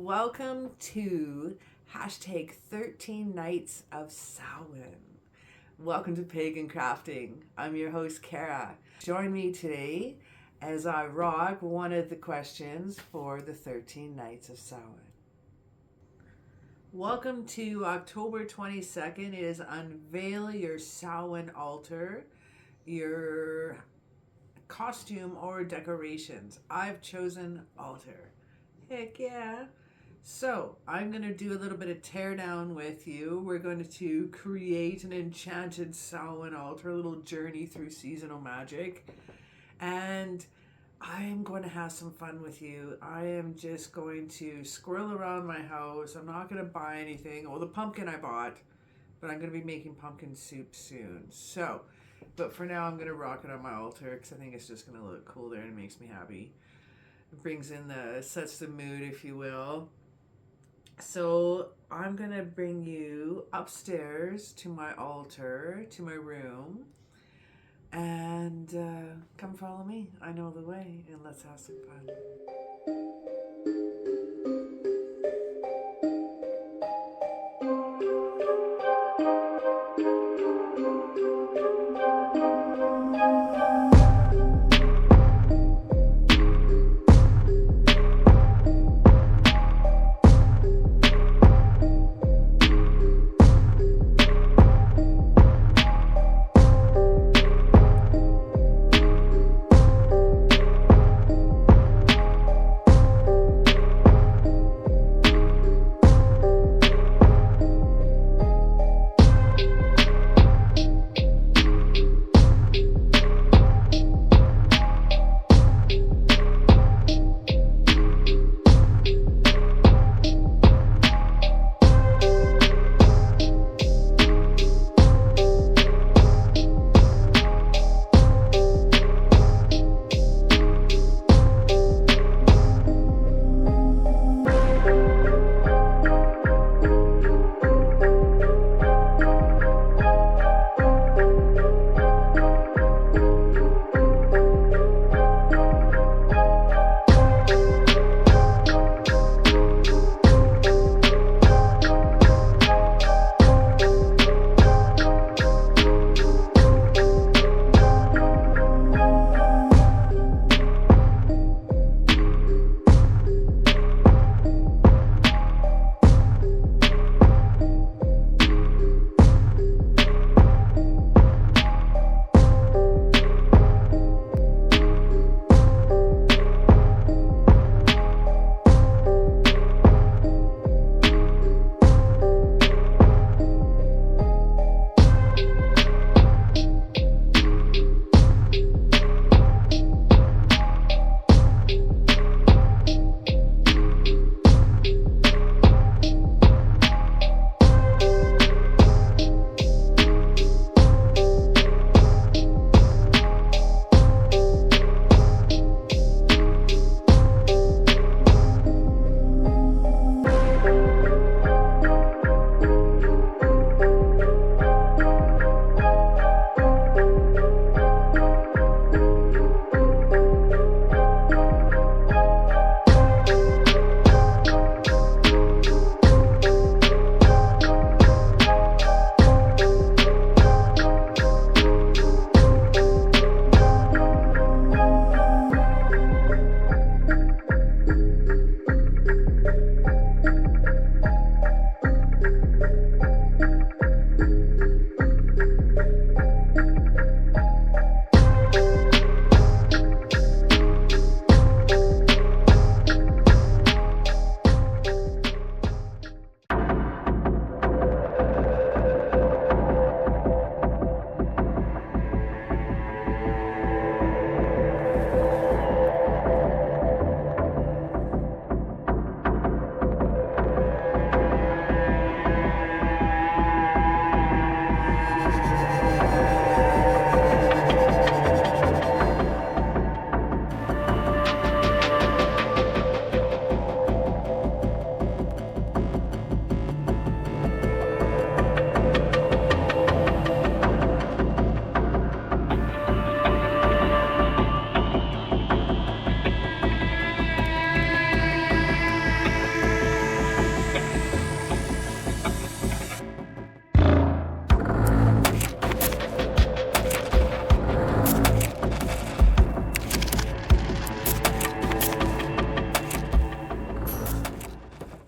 Welcome to hashtag 13 Nights of Samhain. Welcome to Pagan Crafting. I'm your host, Cara. Join me today as I rock one of the questions for the 13 Nights of Samhain. Welcome to October 22nd. It is Unveil Your Samhain Altar, your costume or decorations. I've chosen altar. Heck yeah. So I'm going to do a little bit of teardown with you. We're going to create an enchanted Samhain altar, a little journey through seasonal magic. And I am going to have some fun with you. I am just going to squirrel around my house. I'm not going to buy anything. Oh, the pumpkin I bought, but I'm going to be making pumpkin soup soon. So, but for now I'm going to rock it on my altar because I think it's just going to look cool there and it makes me happy. It brings in sets the mood, if you will. So I'm going to bring you upstairs to my altar, to my room, and come follow me. I know the way, and let's have some fun.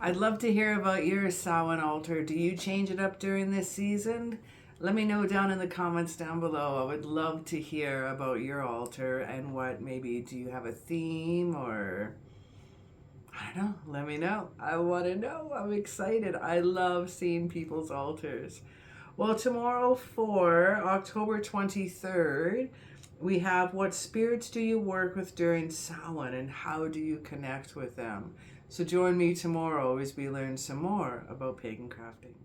I'd love to hear about your Samhain altar. Do you change it up during this season? Let me know down in the comments down below. I would love to hear about your altar and what maybe, do you have a theme or I don't know. Let me know. I want to know. I'm excited. I love seeing people's altars. Well, tomorrow for October 23rd, we have what spirits do you work with during Samhain and how do you connect with them? So join me tomorrow as we learn some more about pagan crafting.